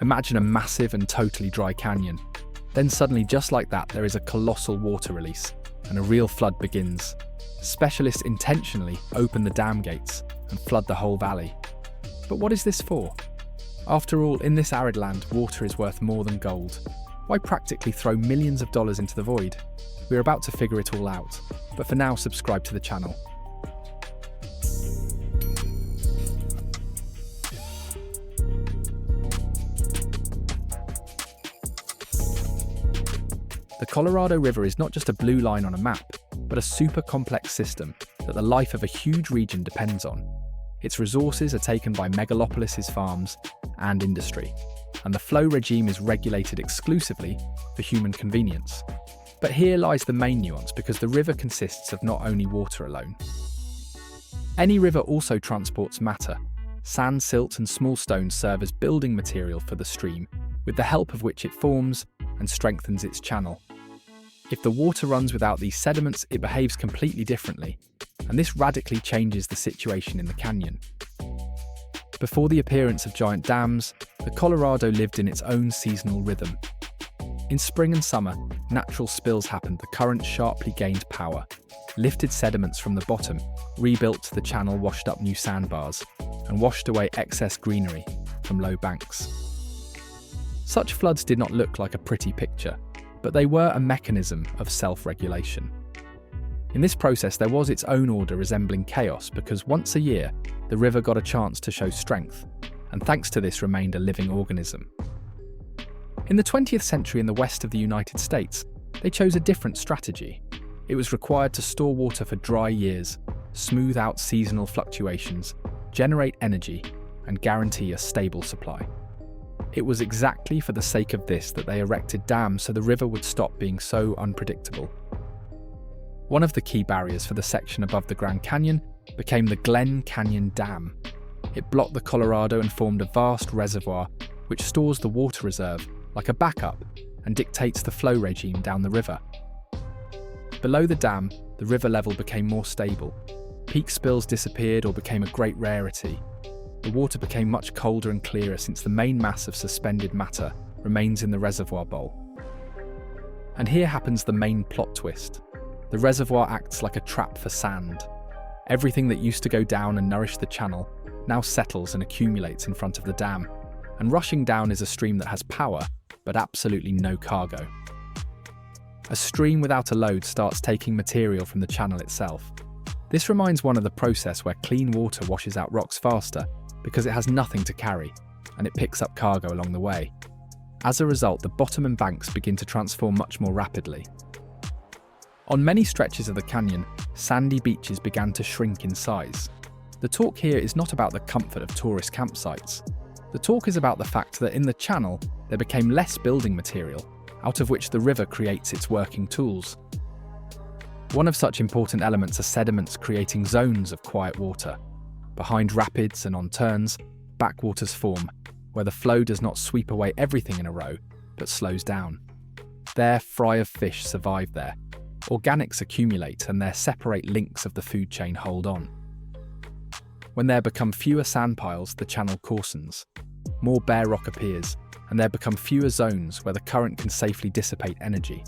Imagine a massive and totally dry canyon. Then suddenly, just like that, there is a colossal water release, and a real flood begins. Specialists intentionally open the dam gates and flood the whole valley. But what is this for? After all, in this arid land, water is worth more than gold. Why practically throw millions of dollars into the void? We're about to figure it all out, but for now, subscribe to the channel. The Colorado River is not just a blue line on a map, but a super complex system that the life of a huge region depends on. Its resources are taken by megalopolis' farms and industry, and the flow regime is regulated exclusively for human convenience. But here lies the main nuance, because the river consists of not only water alone. Any river also transports matter. Sand, silt, and small stones serve as building material for the stream, with the help of which it forms and strengthens its channel. If the water runs without these sediments, it behaves completely differently, and this radically changes the situation in the canyon. Before the appearance of giant dams, the Colorado lived in its own seasonal rhythm. In spring and summer, natural spills happened. The current sharply gained power, lifted sediments from the bottom, rebuilt the channel, washed up new sandbars, and washed away excess greenery from low banks. Such floods did not look like a pretty picture, but they were a mechanism of self-regulation. In this process, there was its own order resembling chaos, because once a year, the river got a chance to show strength, and thanks to this remained a living organism. In the 20th century in the west of the United States, they chose a different strategy. It was required to store water for dry years, smooth out seasonal fluctuations, generate energy, and guarantee a stable supply. It was exactly for the sake of this that they erected dams, so the river would stop being so unpredictable. One of the key barriers for the section above the Grand Canyon became the Glen Canyon Dam. It blocked the Colorado and formed a vast reservoir which stores the water reserve like a backup and dictates the flow regime down the river. Below the dam, the river level became more stable. Peak spills disappeared or became a great rarity. The water became much colder and clearer, since the main mass of suspended matter remains in the reservoir bowl. And here happens the main plot twist. The reservoir acts like a trap for sand. Everything that used to go down and nourish the channel now settles and accumulates in front of the dam. And rushing down is a stream that has power, but absolutely no cargo. A stream without a load starts taking material from the channel itself. This reminds one of the process where clean water washes out rocks faster, because it has nothing to carry, and it picks up cargo along the way. As a result, the bottom and banks begin to transform much more rapidly. On many stretches of the canyon, sandy beaches began to shrink in size. The talk here is not about the comfort of tourist campsites. The talk is about the fact that in the channel, there became less building material, out of which the river creates its working tools. One of such important elements are sediments, creating zones of quiet water. Behind rapids and on turns, backwaters form, where the flow does not sweep away everything in a row, but slows down. There, fry of fish survive there. Organics accumulate, and their separate links of the food chain hold on. When there become fewer sand piles, the channel coarsens. More bare rock appears, and there become fewer zones where the current can safely dissipate energy.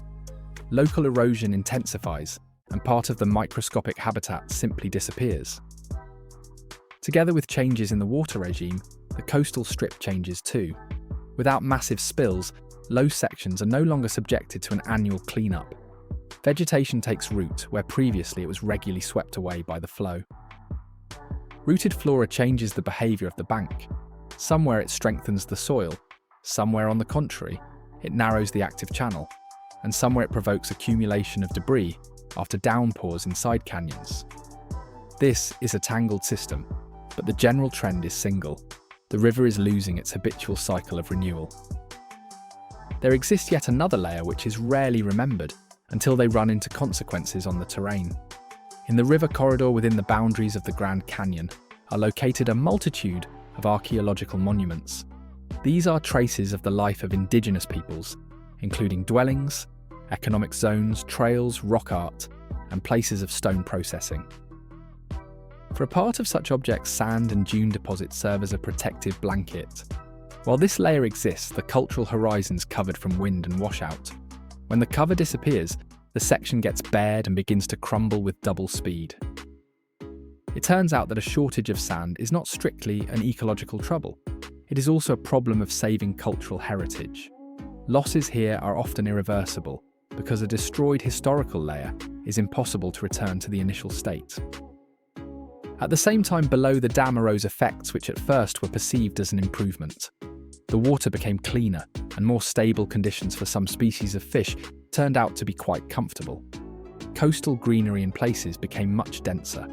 Local erosion intensifies, and part of the microscopic habitat simply disappears. Together with changes in the water regime, the coastal strip changes too. Without massive spills, low sections are no longer subjected to an annual cleanup. Vegetation takes root where previously it was regularly swept away by the flow. Rooted flora changes the behaviour of the bank. Somewhere it strengthens the soil, somewhere on the contrary, it narrows the active channel, and somewhere it provokes accumulation of debris after downpours inside canyons. This is a tangled system, but the general trend is single. The river is losing its habitual cycle of renewal. There exists yet another layer which is rarely remembered until they run into consequences on the terrain. In the river corridor within the boundaries of the Grand Canyon are located a multitude of archaeological monuments. These are traces of the life of indigenous peoples, including dwellings, economic zones, trails, rock art, and places of stone processing. For a part of such objects, sand and dune deposits serve as a protective blanket. While this layer exists, the cultural horizon's covered from wind and washout. When the cover disappears, the section gets bared and begins to crumble with double speed. It turns out that a shortage of sand is not strictly an ecological trouble. It is also a problem of saving cultural heritage. Losses here are often irreversible because a destroyed historical layer is impossible to return to the initial state. At the same time, below the dam arose effects which at first were perceived as an improvement. The water became cleaner, and more stable conditions for some species of fish turned out to be quite comfortable. Coastal greenery in places became much denser.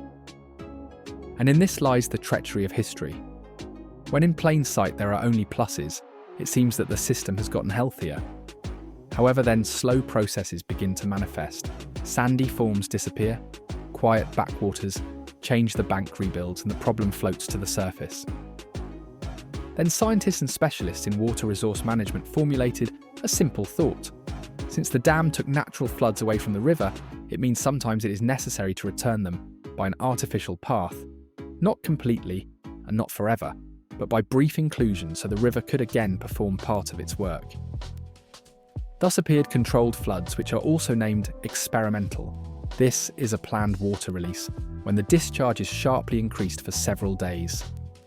And in this lies the treachery of history. When in plain sight there are only pluses, it seems that the system has gotten healthier. However, then slow processes begin to manifest. Sandy forms disappear, quiet backwaters change, the bank rebuilds, and the problem floats to the surface. Then scientists and specialists in water resource management formulated a simple thought. Since the dam took natural floods away from the river, it means sometimes it is necessary to return them by an artificial path, not completely and not forever, but by brief inclusion so the river could again perform part of its work. Thus appeared controlled floods, which are also named experimental. This is a planned water release, when the discharge is sharply increased for several days.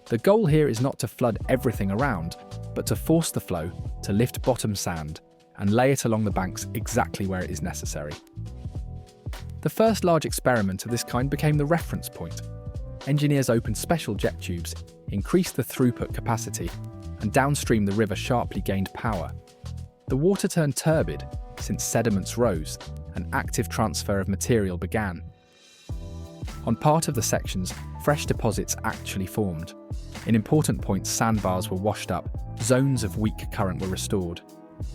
The goal here is not to flood everything around, but to force the flow to lift bottom sand and lay it along the banks exactly where it is necessary. The first large experiment of this kind became the reference point. Engineers opened special jet tubes, increased the throughput capacity, and downstream the river sharply gained power. The water turned turbid since sediments rose and active transfer of material began. On part of the sections, fresh deposits actually formed. In important points, sandbars were washed up, zones of weak current were restored.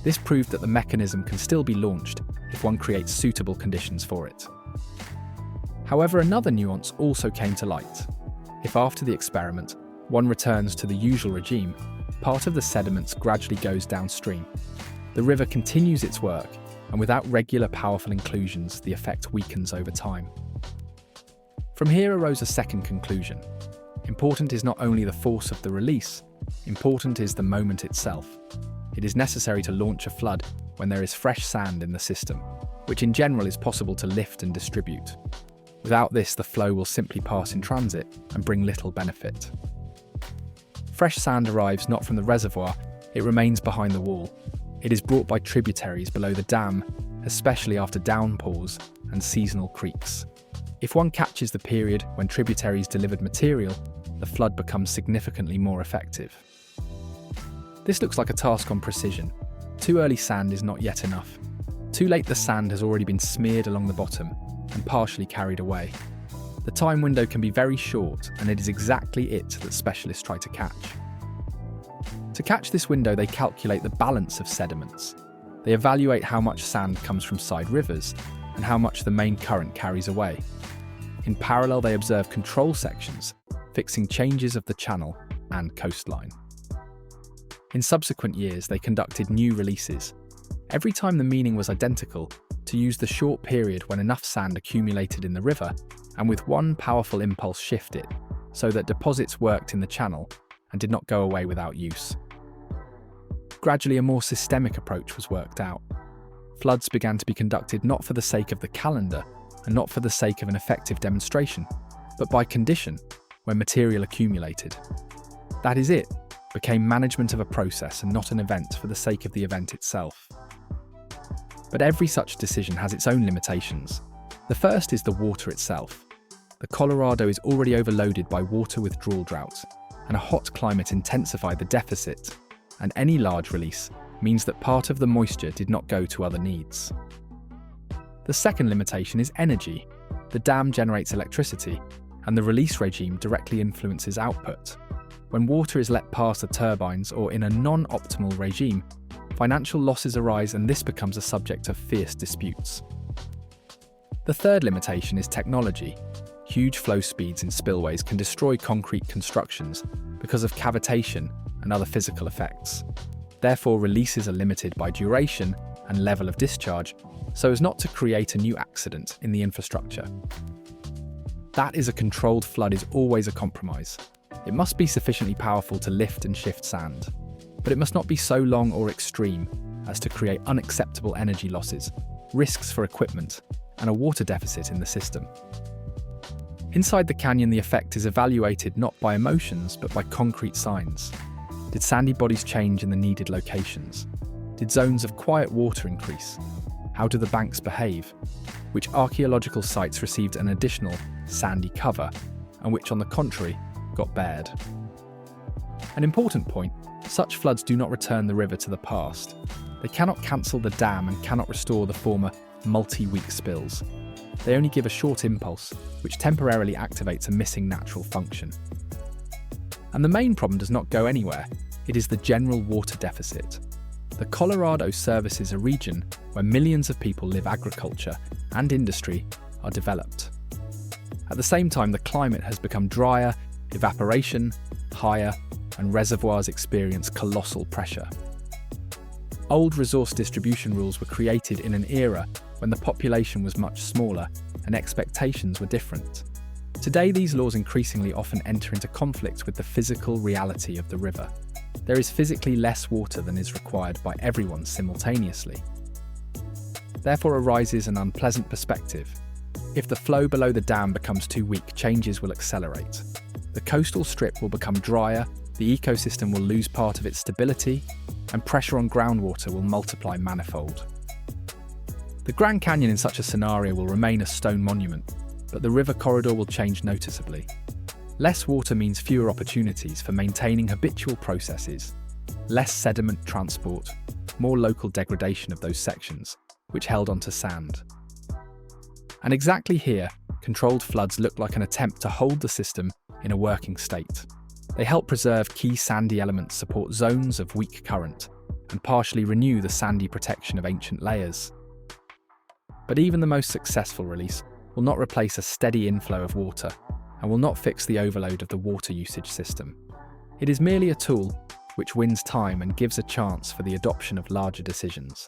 This proved that the mechanism can still be launched if one creates suitable conditions for it. However, another nuance also came to light. If after the experiment, one returns to the usual regime, part of the sediments gradually goes downstream. The river continues its work, and without regular powerful inclusions, the effect weakens over time. From here arose a second conclusion. Important is not only the force of the release, important is the moment itself. It is necessary to launch a flood when there is fresh sand in the system, which in general is possible to lift and distribute. Without this, the flow will simply pass in transit and bring little benefit. Fresh sand arrives not from the reservoir, it remains behind the wall. It is brought by tributaries below the dam, especially after downpours and seasonal creeks. If one catches the period when tributaries delivered material, the flood becomes significantly more effective. This looks like a task on precision. Too early sand is not yet enough. Too late the sand has already been smeared along the bottom and partially carried away. The time window can be very short, and it is exactly it that specialists try to catch. To catch this window, they calculate the balance of sediments. They evaluate how much sand comes from side rivers and how much the main current carries away. In parallel, they observe control sections, fixing changes of the channel and coastline. In subsequent years, they conducted new releases. Every time the meaning was identical, to use the short period when enough sand accumulated in the river, and with one powerful impulse shift it, so that deposits worked in the channel and did not go away without use. Gradually, a more systemic approach was worked out. Floods began to be conducted not for the sake of the calendar, and not for the sake of an effective demonstration, but by condition, when material accumulated. That is it, became management of a process and not an event for the sake of the event itself. But every such decision has its own limitations. The first is the water itself. The Colorado is already overloaded by water withdrawal droughts, and a hot climate intensified the deficit, and any large release means that part of the moisture did not go to other needs. The second limitation is energy. The dam generates electricity, and the release regime directly influences output. When water is let past the turbines or in a non-optimal regime, financial losses arise, and this becomes a subject of fierce disputes. The third limitation is technology. Huge flow speeds in spillways can destroy concrete constructions because of cavitation and other physical effects. Therefore, releases are limited by duration and level of discharge, so as not to create a new accident in the infrastructure. That is, a controlled flood is always a compromise. It must be sufficiently powerful to lift and shift sand. but it must not be so long or extreme as to create unacceptable energy losses, risks for equipment, and a water deficit in the system. Inside the canyon, the effect is evaluated not by emotions, but by concrete signs. Did sandy bodies change in the needed locations? Did zones of quiet water increase? How do the banks behave? Which archaeological sites received an additional sandy cover, and which, on the contrary, got bared? An important point, such floods do not return the river to the past. They cannot cancel the dam and cannot restore the former multi-week spills. They only give a short impulse, which temporarily activates a missing natural function. And the main problem does not go anywhere. It is the general water deficit. The Colorado services a region where millions of people live. Agriculture and industry are developed. At the same time, the climate has become drier, evaporation higher, and reservoirs experience colossal pressure. Old resource distribution rules were created in an era when the population was much smaller and expectations were different. Today, these laws increasingly often enter into conflict with the physical reality of the river. There is physically less water than is required by everyone simultaneously. Therefore arises an unpleasant perspective. If the flow below the dam becomes too weak, changes will accelerate. The coastal strip will become drier, the ecosystem will lose part of its stability, and pressure on groundwater will multiply manifold. The Grand Canyon in such a scenario will remain a stone monument, but the river corridor will change noticeably. Less water means fewer opportunities for maintaining habitual processes, less sediment transport, more local degradation of those sections, which held onto sand. And exactly here, controlled floods look like an attempt to hold the system in a working state. They help preserve key sandy elements, support zones of weak current, and partially renew the sandy protection of ancient layers. But even the most successful release will not replace a steady inflow of water and will not fix the overload of the water usage system. It is merely a tool which wins time and gives a chance for the adoption of larger decisions.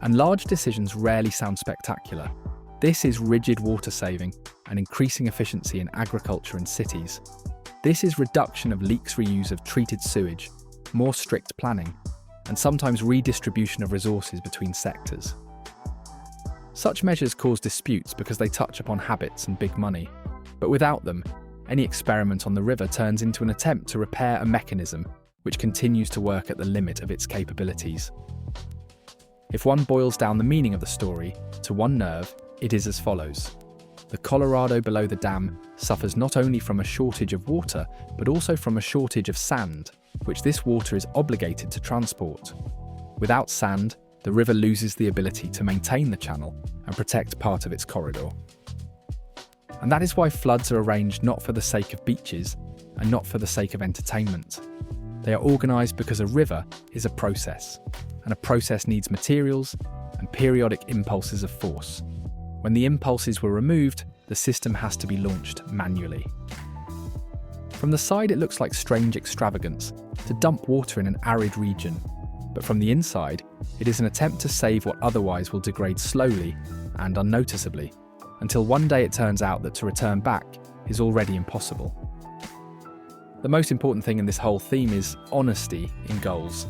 And large decisions rarely sound spectacular. This is rigid water saving and increasing efficiency in agriculture and cities. This is reduction of leaks, reuse of treated sewage, more strict planning, and sometimes redistribution of resources between sectors. Such measures cause disputes because they touch upon habits and big money, but without them, any experiment on the river turns into an attempt to repair a mechanism which continues to work at the limit of its capabilities. If one boils down the meaning of the story to one nerve, it is as follows. The Colorado below the dam suffers not only from a shortage of water, but also from a shortage of sand, which this water is obligated to transport. Without sand, the river loses the ability to maintain the channel and protect part of its corridor. And that is why floods are arranged not for the sake of beaches and not for the sake of entertainment. They are organised because a river is a process, and a process needs materials and periodic impulses of force. When the impulses were removed, the system has to be launched manually. From the side, it looks like strange extravagance to dump water in an arid region, but from the inside, it is an attempt to save what otherwise will degrade slowly and unnoticeably, until one day it turns out that to return back is already impossible. The most important thing in this whole theme is honesty in goals.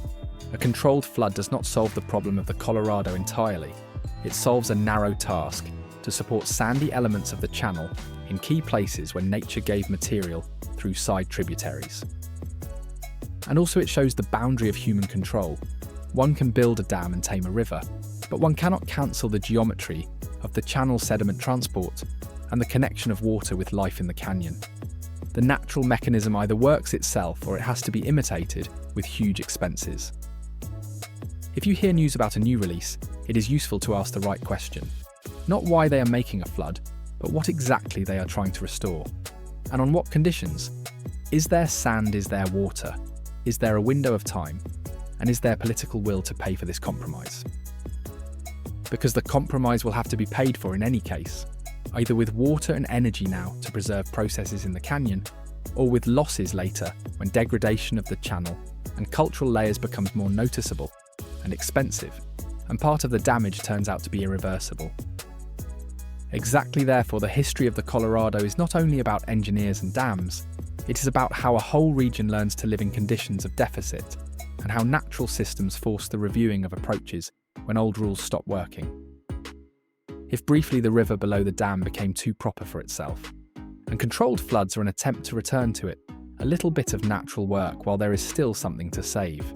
A controlled flood does not solve the problem of the Colorado entirely. It solves a narrow task to support sandy elements of the channel in key places where nature gave material through side tributaries. And also it shows the boundary of human control. One can build a dam and tame a river, but one cannot cancel the geometry of the channel sediment transport and the connection of water with life in the canyon. The natural mechanism either works itself or it has to be imitated with huge expenses. If you hear news about a new release, it is useful to ask the right question. Not why they are making a flood, but what exactly they are trying to restore. And on what conditions? Is there sand? Is there water? Is there a window of time? And is there political will to pay for this compromise? Because the compromise will have to be paid for in any case, either with water and energy now to preserve processes in the canyon, or with losses later when degradation of the channel and cultural layers becomes more noticeable and expensive, and part of the damage turns out to be irreversible. Exactly therefore, the history of the Colorado is not only about engineers and dams, It is about how a whole region learns to live in conditions of deficit, and how natural systems force the reviewing of approaches when old rules stop working. If briefly the river below the dam became too proper for itself, and controlled floods are an attempt to return to it, a little bit of natural work while there is still something to save.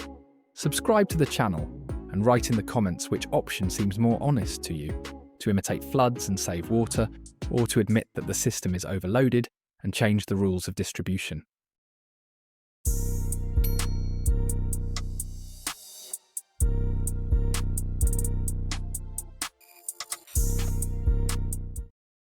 Subscribe to the channel and write in the comments which option seems more honest to you, to imitate floods and save water, or to admit that the system is overloaded and change the rules of distribution.